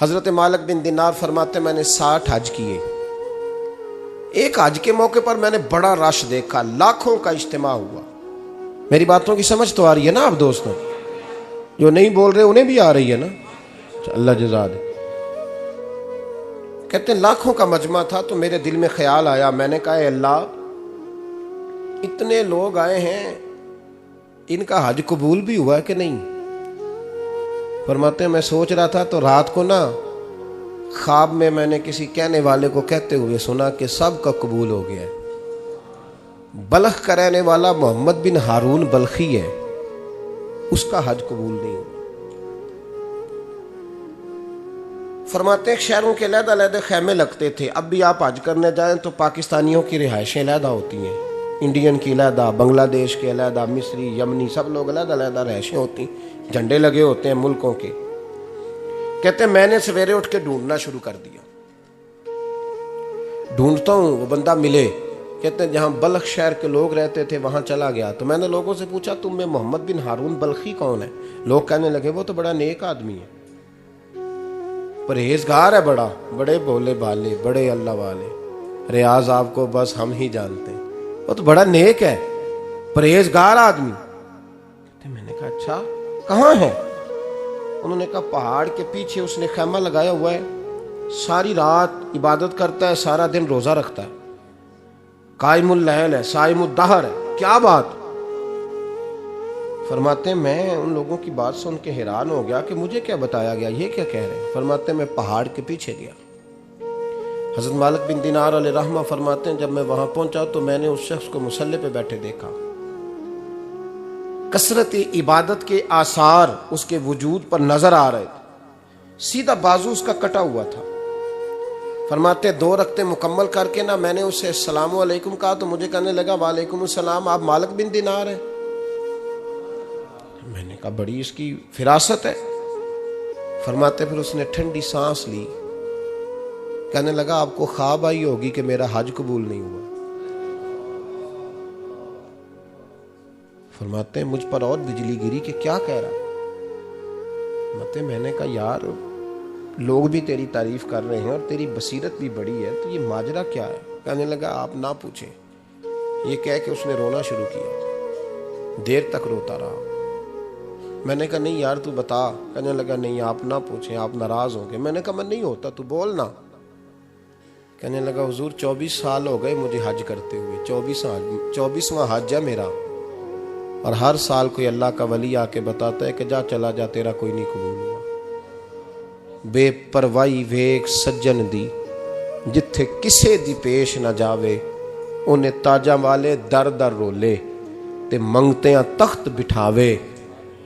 حضرت مالک بن دینار فرماتے میں نے 60 حج کیے. ایک حج کے موقع پر میں نے بڑا رش دیکھا, لاکھوں کا اجتماع ہوا. میری باتوں کی سمجھ تو آ رہی ہے نا آپ دوستوں؟ جو نہیں بول رہے انہیں بھی آ رہی ہے نا؟ اللہ جزا دے. کہتے ہیں لاکھوں کا مجمع تھا تو میرے دل میں خیال آیا, میں نے کہا اے اللہ اتنے لوگ آئے ہیں, ان کا حج قبول بھی ہوا ہے کہ نہیں؟ فرماتے ہیں میں سوچ رہا تھا تو رات کو نا خواب میں نے کسی کہنے والے کو کہتے ہوئے سنا کہ سب کا قبول ہو گیا ہے. بلخ کا رہنے والا محمد بن ہارون بلخی ہے, اس کا حج قبول نہیں ہوا. فرماتے ہیں شہروں کے علیحدہ علیحدہ خیمے لگتے تھے. اب بھی آپ حج کرنے جائیں تو پاکستانیوں کی رہائشیں علیحدہ ہوتی ہیں, انڈین کی علیحدہ, بنگلہ دیش کے علیحدہ, مصری, یمنی, سب لوگ علیحدہ علیحدہ رہائشیں ہوتی ہیں, جھنڈے لگے ہوتے ہیں ملکوں کے. کہتے ہیں میں نے سویرے اٹھ کے ڈھونڈنا شروع کر دیا. ڈھونڈتا ہوں وہ بندہ ملے. کہتے ہیں جہاں بلخ شہر کے لوگ رہتے تھے وہاں چلا گیا تو میں نے لوگوں سے پوچھا تم میں محمد بن ہارون بلخی کون ہے؟ لوگ کہنے لگے وہ تو بڑا نیک آدمی ہے, پرہیزگار ہے, بڑے بولے بالے, بڑے اللہ والے, ریاض آپ کو بس ہم ہی جانتے ہیں, وہ تو بڑا نیک ہے, پرہیزگار آدمی. میں نے کہا اچھا کہاں ہے؟ انہوں نے کہا پہاڑ کے پیچھے اس نے خیمہ لگایا ہوا ہے, ساری رات عبادت کرتا ہے, سارا دن روزہ رکھتا ہے, قائم اللیل ہے, صائم الدہر ہے. کیا بات؟ فرماتے ہیں میں ان لوگوں کی بات سن کے حیران ہو گیا کہ مجھے کیا بتایا گیا, یہ کیا کہہ رہے ہیں. فرماتے ہیں میں پہاڑ کے پیچھے گیا. حضرت مالک بن دینار علیہ رحمہ فرماتے ہیں جب میں وہاں پہنچا تو میں نے اس شخص کو مصلی پہ بیٹھے دیکھا. کثرت عبادت کے آثار اس کے وجود پر نظر آ رہے تھے. سیدھا بازو اس کا کٹا ہوا تھا. فرماتے 2 رکعتیں مکمل کر کے نا میں نے اسے السلام علیکم کہا تو مجھے کہنے لگا وعلیکم السلام, آپ مالک بن دینار ہیں؟ میں نے کہا بڑی اس کی فراست ہے. فرماتے پھر اس نے ٹھنڈی سانس لی, کہنے لگا آپ کو خواب آئی ہوگی کہ میرا حج قبول نہیں ہوا. فرماتے ہیں مجھ پر اور بجلی گری کہ کیا کہہ رہا ہے. فرماتے میں نے کہا یار لوگ بھی تیری تعریف کر رہے ہیں اور تیری بصیرت بھی بڑی ہے, تو یہ ماجرا کیا ہے؟ کہنے لگا آپ نہ پوچھیں. یہ کہہ کے اس نے رونا شروع کیا, دیر تک روتا رہا. میں نے کہا نہیں یار تو بتا. کہنے لگا نہیں آپ نہ پوچھیں, آپ ناراض ہوں گے. میں نے کہا میں نہیں ہوتا, تو بولنا. کہنے لگا حضور 24 سال ہو گئے مجھے حج کرتے ہوئے, 24واں حج ہے میرا, اور ہر سال کوئی اللہ کا ولی آ کے بتاتا ہے کہ جا چلا جا تیرا کوئی نہیں قبول ہوا. بے پروائی ویک سجن دی جتھے کسے دی پیش نہ جاوے, انہیں تاجاں والے در در رولے تے منگتیاں تخت بٹھاوے.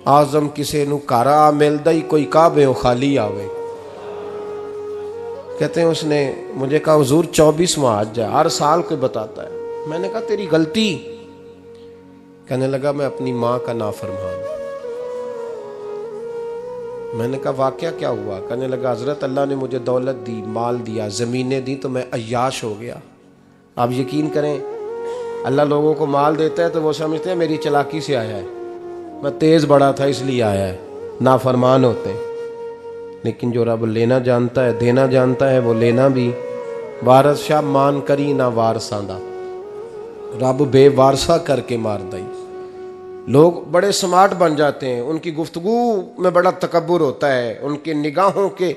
آزم کسے نو کارا ملدا ہی کوئی کعبے خالی آوے. کہتے ہیں اس نے مجھے کہا حضور 24واں حج ہے, ہر سال کوئی بتاتا ہے. میں نے کہا تیری غلطی. کہنے لگا میں اپنی ماں کا نافرمان. میں نے کہا واقعہ کیا ہوا؟ کہنے لگا حضرت اللہ نے مجھے دولت دی, مال دیا, زمینیں دی تو میں عیاش ہو گیا. آپ یقین کریں اللہ لوگوں کو مال دیتا ہے تو وہ سمجھتے ہیں میری چلاکی سے آیا ہے, میں تیز بڑا تھا اس لیے آیا ہے, نافرمان ہوتے ہیں. لیکن جو رب لینا جانتا ہے دینا جانتا ہے وہ لینا بھی. وارث شاہ مان کری نہ وارثاں دا, رب بے وارثہ کر کے مار دائی. لوگ بڑے سمارٹ بن جاتے ہیں, ان کی گفتگو میں بڑا تکبر ہوتا ہے, ان کے نگاہوں کے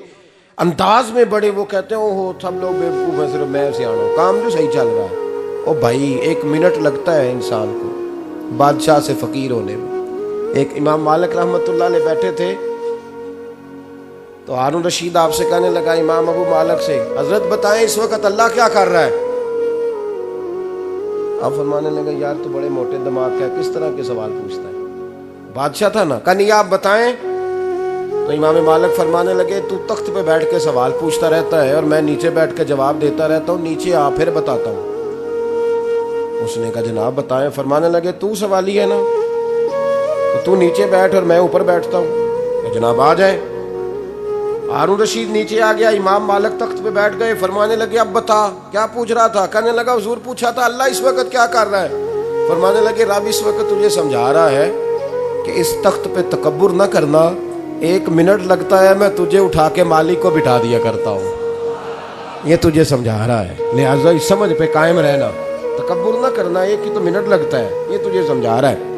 انداز میں بڑے وہ کہتے ہیں اوہ سب لوگ بیوقوف ہیں, صرف میں سیاح ہوں, کام جو صحیح چل رہا ہے. او بھائی 1 منٹ لگتا ہے انسان کو بادشاہ سے فقیر ہونے میں. ایک امام مالک رحمۃ اللہ علیہ بیٹھے تھے تو ہارون رشید آپ سے کہنے لگا امام ابو مالک سے, حضرت بتائیں اس وقت اللہ کیا کر رہا ہے؟ آپ فرمانے لگے یار تو بڑے موٹے دماغ کا ہے, کس طرح کے سوال پوچھتا ہے؟ بادشاہ تھا نا. کہا نہیں آپ بتائیں. تو امام مالک فرمانے لگے تو تخت پہ بیٹھ کے سوال پوچھتا رہتا ہے اور میں نیچے بیٹھ کے جواب دیتا رہتا ہوں, نیچے آ پھر بتاتا ہوں. اس نے کہا جناب بتائیں. فرمانے لگے تو سوالی ہے نا, تو نیچے بیٹھ اور میں اوپر بیٹھتا ہوں. کہ جناب آ جائیں. ہارون رشید نیچے آ گیا, امام مالک تخت پہ بیٹھ گئے. فرمانے لگے اب بتا کیا پوچھ رہا تھا؟ کہنے لگا حضور پوچھا تھا اللہ اس وقت کیا کر رہا ہے. فرمانے لگے رب اس وقت تجھے سمجھا رہا ہے کہ اس تخت پہ تکبر نہ کرنا, 1 منٹ لگتا ہے میں تجھے اٹھا کے مالک کو بٹھا دیا کرتا ہوں. یہ تجھے سمجھا رہا ہے, لہٰذا اس سمجھ پہ قائم رہنا, تکبر نہ کرنا. ایک ہی تو منٹ لگتا ہے, یہ تجھے سمجھا رہا ہے.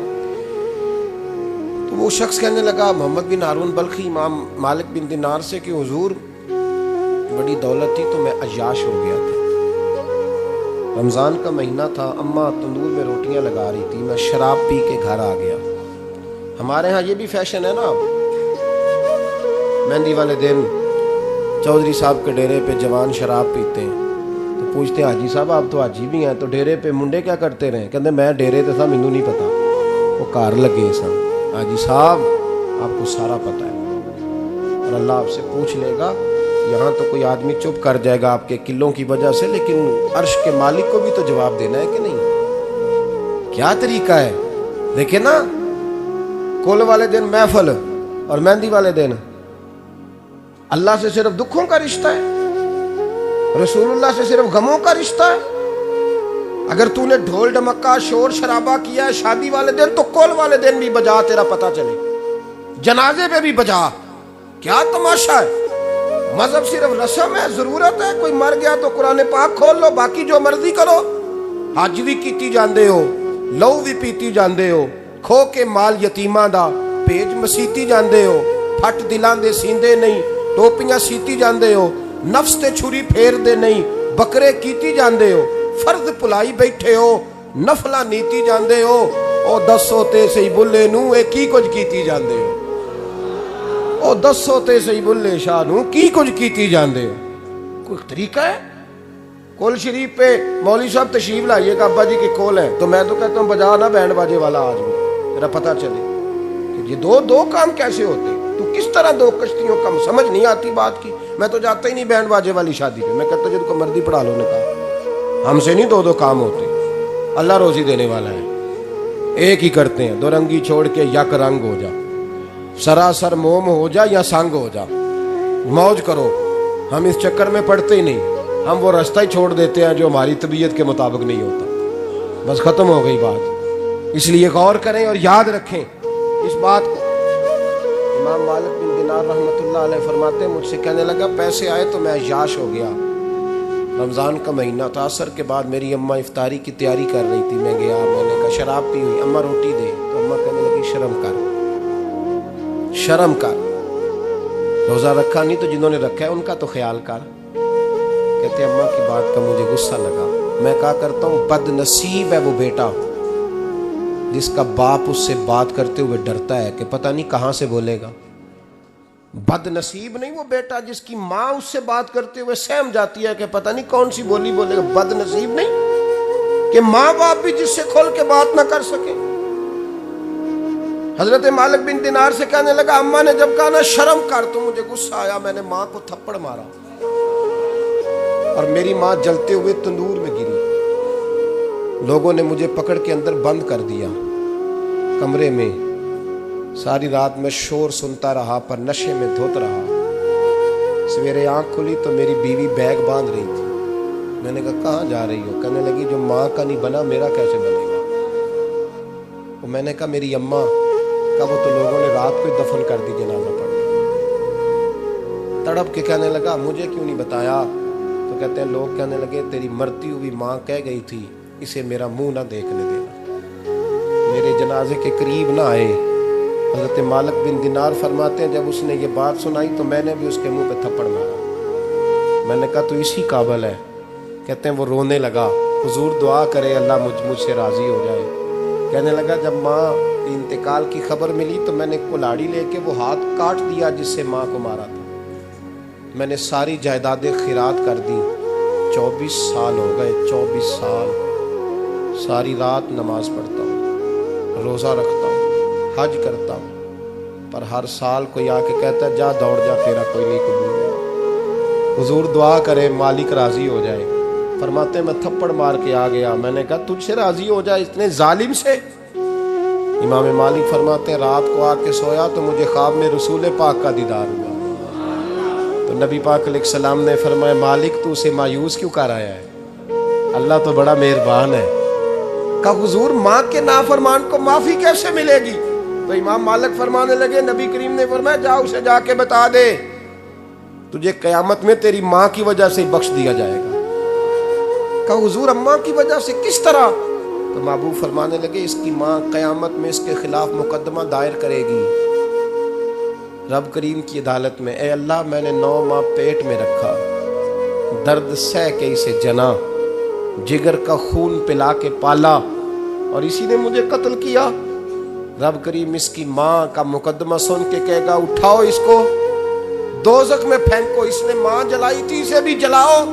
تو وہ شخص کہنے لگا محمد بن ہارون بلخی امام مالک بن دینار سے کہ حضور بڑی دولت تھی تو میں عیاش ہو گیا تھا. رمضان کا مہینہ تھا, اماں تندور میں روٹیاں لگا رہی تھی, میں شراب پی کے گھر آ گیا. ہمارے ہاں یہ بھی فیشن ہے نا, مہندی والے دن چودھری صاحب کے ڈیرے پہ جوان شراب پیتے ہیں تو پوچھتے ہیں حاجی صاحب آپ تو حاجی بھی ہیں, تو ڈیرے پہ منڈے کیا کرتے رہے؟ کہتے میں ڈیرے تے تھا, مینوں نہیں پتا, وہ کار لگے سن. حاجی صاحب آپ کو سارا پتا ہے, اور اللہ آپ سے پوچھ لے گا. یہاں تو کوئی آدمی چپ کر جائے گا آپ کے قلوں کی وجہ سے, لیکن عرش کے مالک کو بھی تو جواب دینا ہے کہ نہیں. کیا طریقہ ہے دیکھیں نا, کل والے دن محفل اور مہندی والے دن اللہ سے صرف دکھوں کا رشتہ ہے, رسول اللہ سے صرف غموں کا رشتہ ہے. اگر تو نے ڈھول ڈمکا شور شرابہ کیا ہے شادی والے دن تو کل والے دن بھی بجا, تیرا پتہ چلے. جنازے پہ بھی بجا, کیا تماشا ہے. مذہب صرف رسم ہے, ضرورت ہے. کوئی مر گیا تو قرآن پاک کھول لو, باقی جو مرضی کرو. حج بھی کیتی جاندے ہو, لو بھی پیتی جاندے ہو, کھو کے مال یتیماں دا پیج مسیتی جاندے ہو, پھٹ دلاں دے سیندے نہیں, ٹوپیاں سیتی جاندے ہو, نفس تے چھری پھیر دے نہیں, بکرے کیتی جاندے ہو, فرض پلائی بیٹھے ہو, نفلہ نیتی جاندے ہو. او دسو تے سی بلے نو اے کی کچھ کیتی جاندے ہو, او دسو تے سی بلے شاہ نو کی کچھ کیتی جاندے ہو. کوئی طریقہ ہے؟ کول شریف پہ مولوی صاحب تشریف لائیے گا, ابا جی کی کول ہے, تو میں تو کہتا ہوں بجا نہ بینڈ باجے والا آج بھی, میرا پتہ چلے کہ یہ دو کام کیسے ہوتے. تو کس طرح دو کشتیوں کم, سمجھ نہیں آتی بات کی. میں تو جاتا ہی نہیں بینڈ باجے والی شادی پہ, میں کہتا ہوں جن کو مردی پڑھا لو نے کہا, ہم سے نہیں دو کام ہوتے. اللہ روزی دینے والا ہے, ایک ہی کرتے ہیں. دو رنگی چھوڑ کے یک رنگ ہو جا, سراسر موم ہو جا یا سنگ ہو جا, موج کرو. ہم اس چکر میں پڑتے ہی نہیں, ہم وہ راستہ ہی چھوڑ دیتے ہیں جو ہماری طبیعت کے مطابق نہیں ہوتا. بس ختم ہو گئی بات. اس لیے غور کریں اور یاد رکھیں اس بات کو. امام مالک بن دینار رحمۃ اللہ علیہ فرماتے ہیں مجھ سے کہنے لگا پیسے آئے تو میں عیاش ہو گیا. رمضان کا مہینہ تھا, عصر کے بعد میری اماں افطاری کی تیاری کر رہی تھی, میں گیا, میں نے کہا شراب پی ہوئی, اماں روٹی دے. تو اماں کہنے لگی شرم کر, شرم کر, روزہ رکھا نہیں تو جنہوں نے رکھا ہے ان کا تو خیال کر. کہتے اماں کی بات کا مجھے غصہ لگا. میں کہا کرتا ہوں بد نصیب ہے وہ بیٹا جس کا باپ اس سے بات کرتے ہوئے ڈرتا ہے کہ پتہ نہیں کہاں سے بولے گا. بد نصیب نہیں وہ بیٹا جس کی ماں اس سے بات کرتے ہوئے سہم جاتی ہے کہ پتہ نہیں کون سی بولی بولے گا. بد نصیب نہیں کہ ماں باپ بھی جس سے کھول کے بات نہ کر سکے. حضرت مالک بن دینار سے کہنے لگا اماں نے جب کہا نا شرم کر تو مجھے غصہ آیا, میں نے ماں کو تھپڑ مارا اور میری ماں جلتے ہوئے تندور میں گری. لوگوں نے مجھے پکڑ کے اندر بند کر دیا کمرے میں. ساری رات میں شور سنتا رہا پر نشے میں دھوت رہا. سویرے آنکھ کھلی تو میری بیوی بیگ باندھ رہی تھی. میں نے کہا کہاں جا رہی ہو؟ کہنے لگی جو ماں کا نہیں بنا میرا کیسے بنے گا. تو میں نے کہا میری اماں کا وہ تو لوگوں نے رات کو دفن کر دی جنازہ پڑھ کے. تڑپ کے کہنے لگا مجھے کیوں نہیں بتایا؟ تو کہتے ہیں لوگ کہنے لگے تیری مرتی ہوئی ماں کہہ گئی تھی اسے میرا منہ نہ دیکھنے دینا. میرے جنازے کے قریب نہ آئے. حضرت مالک بن دینار فرماتے ہیں جب اس نے یہ بات سنائی تو میں نے بھی اس کے منہ پہ تھپڑ مارا. میں نے کہا تو اسی قابل ہے. کہتے ہیں وہ رونے لگا, حضور دعا کرے اللہ مجھ سے راضی ہو جائے. کہنے لگا جب ماں انتقال کی خبر ملی تو میں نے کلاڑی لے کے وہ ہاتھ کاٹ دیا جس سے ماں کو مارا تھا. میں نے ساری جائیدادیں خیرات کر دی. 24 سال ہو گئے, 24 سال. ساری رات نماز پڑھتا ہوں, روزہ رکھتا ہوں, حج کرتا ہوں, پر ہر سال کوئی آ کے کہتا ہے جا دوڑ جا تیرا کوئی نہیں قبول ہوگا. حضور دعا کرے مالک راضی ہو جائے. فرماتے ہیں میں تھپڑ مار کے آ گیا. میں نے کہا تجھ سے راضی ہو جائے اتنے ظالم سے؟ امام مالک فرماتے ہیں رات کو آ کے سویا تو مجھے خواب میں رسول پاک کا دیدار ہوا. تو نبی پاک علیہ السلام نے فرمایا مالک تو اسے مایوس کیوں کر آیا ہے, اللہ تو بڑا مہربان ہے. کہا حضور ماں کے نافرمان کو معافی کیسے ملے گی؟ تو امام مالک فرمانے لگے نبی کریم نے فرمایا جا اسے جا کے بتا دے تجھے قیامت میں تیری ماں کی وجہ سے بخش دیا جائے گا۔ کہا حضور اماں کی وجہ سے کس طرح؟ تو محبوب فرمانے لگے اس کی ماں قیامت میں اس کے خلاف مقدمہ دائر کرے گی رب کریم کی عدالت میں، اے اللہ میں نے 9 ماہ پیٹ میں رکھا، درد سہ کے اسے جنا، جگر کا خون پلا کے پالا اور اسی نے مجھے قتل کیا۔ رب کریم اس کی ماں کا مقدمہ سن کے کہے گا اٹھاؤ اس کو دوزخ میں پھینکو، اس نے ماں جلائی تھی اسے بھی جلاؤ۔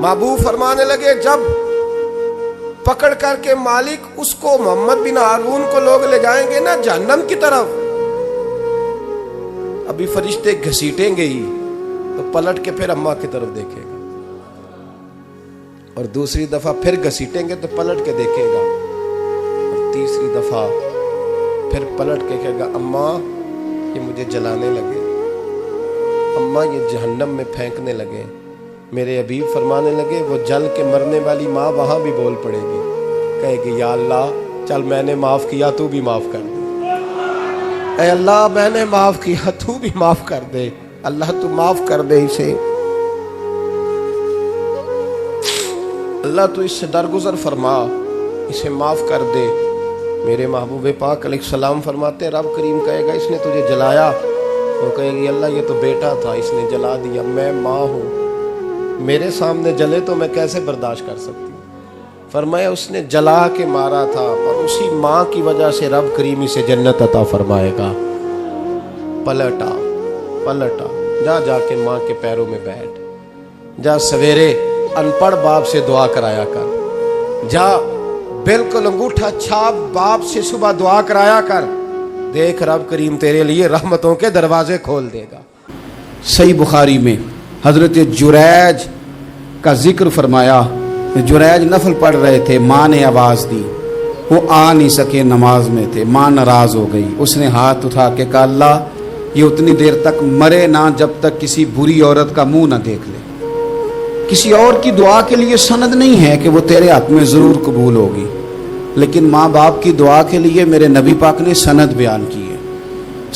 محبوب فرمانے لگے جب پکڑ کر کے مالک اس کو محمد بن ہارون کو لوگ لے جائیں گے نا جہنم کی طرف، ابھی فرشتے گھسیٹیں گے ہی تو پلٹ کے پھر اماں کی طرف دیکھے گا اور دوسری دفعہ پھر گھسیٹیں گے تو پلٹ کے دیکھے گا اور تیسری دفعہ پھر پلٹ کے کہے گا اماں یہ مجھے جلانے لگے، اماں یہ جہنم میں پھینکنے لگے۔ میرے حبیب فرمانے لگے وہ جل کے مرنے والی ماں وہاں بھی بول پڑے گی، کہے گی یا اللہ چل میں نے معاف کیا تو بھی معاف کر دے، اے اللہ میں نے معاف کیا تو بھی معاف کر دے، اللہ تو معاف کر دے اسے، اللہ تو اس سے درگزر فرما، اسے معاف کر دے۔ میرے محبوب پاک علیہ السلام فرماتے ہیں رب کریم کہے گا اس نے تجھے جلایا، وہ کہے گی اللہ یہ تو بیٹا تھا اس نے جلا دیا، میں ماں ہوں میرے سامنے جلے تو میں کیسے برداشت کر سکتی ہوں۔ فرمایا اس نے جلا کے مارا تھا اور اسی ماں کی وجہ سے رب کریم اسے جنت عطا فرمائے گا۔ پلٹا جا جا کے ماں کے پیروں میں بیٹھ، جا سویرے ان پڑھ باپ سے دعا کرایا کر، جا بالکل انگوٹھا چھاپ باپ سے صبح دعا کرایا کر، دیکھ رب کریم تیرے لیے رحمتوں کے دروازے کھول دے گا۔ صحیح بخاری میں حضرت جریج کا ذکر فرمایا، جریج نفل پڑھ رہے تھے، ماں نے آواز دی، وہ آ نہیں سکے، نماز میں تھے، ماں ناراض ہو گئی، اس نے ہاتھ اٹھا کے کہا اللہ یہ اتنی دیر تک مرے نہ جب تک کسی بری عورت کا منہ نہ دیکھ لے۔ کسی اور کی دعا کے لیے سند نہیں ہے کہ وہ تیرے حق میں ضرور قبول ہوگی، لیکن ماں باپ کی دعا کے لیے میرے نبی پاک نے سند بیان کی ہے۔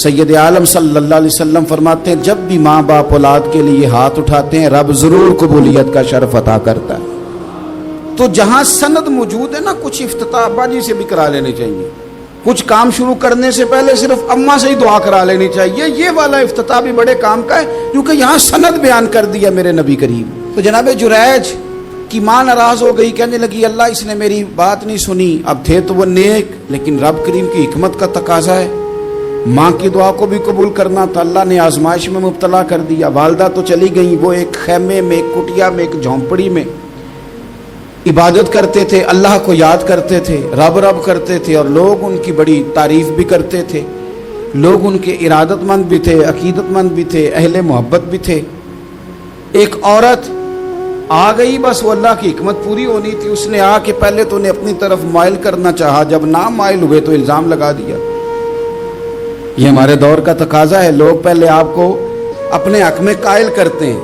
سید عالم صلی اللہ علیہ وسلم فرماتے ہیں جب بھی ماں باپ اولاد کے لیے ہاتھ اٹھاتے ہیں رب ضرور قبولیت کا شرف عطا کرتا ہے۔ تو جہاں سند موجود ہے نا، کچھ افتتاح ابا جی سے بھی کرا لینے چاہیے، کچھ کام شروع کرنے سے پہلے صرف اماں سے ہی دعا کرا لینی چاہیے، یہ والا افتتاح بھی بڑے کام کا ہے کیونکہ یہاں سند بیان کر دیا میرے نبی کریم۔ تو جناب جریج کی ماں ناراض ہو گئی، کہنے لگی اللہ اس نے میری بات نہیں سنی، اب تھے تو وہ نیک لیکن رب کریم کی حکمت کا تقاضا ہے، ماں کی دعا کو بھی قبول کرنا تھا، اللہ نے آزمائش میں مبتلا کر دیا۔ والدہ تو چلی گئیں، وہ ایک خیمے میں، ایک کٹیا میں، ایک جھونپڑی میں عبادت کرتے تھے، اللہ کو یاد کرتے تھے، رب رب کرتے تھے اور لوگ ان کی بڑی تعریف بھی کرتے تھے، لوگ ان کے ارادت مند بھی تھے، عقیدت مند بھی تھے، اہل محبت بھی تھے۔ ایک عورت آ گئی، بس وہ اللہ کی حکمت پوری ہونی تھی، اس نے آ کے پہلے تو انہیں اپنی طرف مائل کرنا چاہا، جب نہ مائل ہوئے تو الزام لگا دیا۔ یہ ہمارے دور کا تقاضا ہے، لوگ پہلے آپ کو اپنے حق میں قائل کرتے ہیں،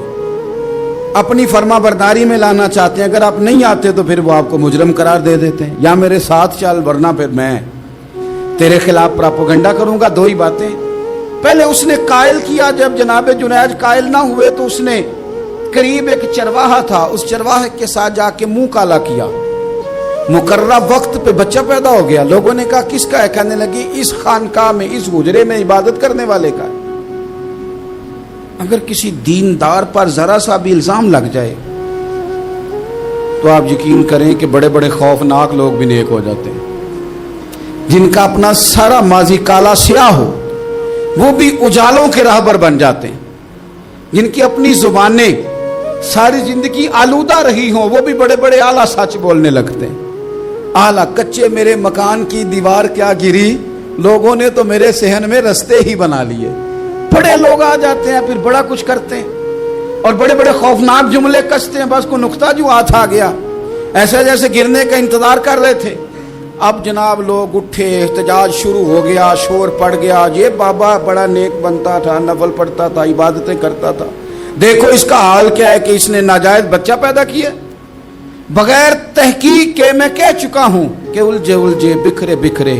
اپنی فرما برداری میں لانا چاہتے ہیں، اگر آپ نہیں آتے تو پھر وہ آپ کو مجرم قرار دے دیتے ہیں، یا میرے ساتھ چل ورنہ پھر میں تیرے خلاف پراپوگنڈا کروں گا۔ دو ہی باتیں، پہلے اس نے قائل کیا، جب جناب جنید قائل نہ ہوئے تو اس نے قریب ایک چرواہا تھا، اس چرواہے کے ساتھ جا کے منہ کالا کیا، مقررہ وقت پہ بچہ پیدا ہو گیا۔ لوگوں نے کہا کس کا ہے؟ کہنے لگی اس خانقاہ میں، اس حجرے میں عبادت کرنے والے کا ہے۔ اگر کسی دیندار پر ذرا سا بھی الزام لگ جائے تو آپ یقین کریں کہ بڑے بڑے خوفناک لوگ بھی نیک ہو جاتے ہیں، جن کا اپنا سارا ماضی کالا سیاہ ہو وہ بھی اجالوں کے راہبر بن جاتے ہیں، جن کی اپنی زبانیں ساری زندگی آلودہ رہی ہوں وہ بھی بڑے بڑے اعلیٰ سچ بولنے لگتے ہیں۔ اعلیٰ کچے میرے مکان کی دیوار کیا گری، لوگوں نے تو میرے صحن میں رستے ہی بنا لیے۔ بڑے لوگ آ جاتے ہیں پھر بڑا کچھ کرتے ہیں اور بڑے بڑے خوفناک جملے کستے ہیں، بس کو نقطہ جو ہاتھ آ گیا ایسے جیسے گرنے کا انتظار کر رہے تھے۔ اب جناب لوگ اٹھے، احتجاج شروع ہو گیا، شور پڑ گیا، یہ بابا بڑا نیک بنتا تھا، نفل پڑھتا تھا، عبادتیں کرتا تھا، دیکھو اس کا حال کیا ہے کہ اس نے ناجائز بچہ پیدا کیا۔ بغیر تحقیق کے میں کہہ چکا ہوں کہ الجھے الجھے بکھرے بکھرے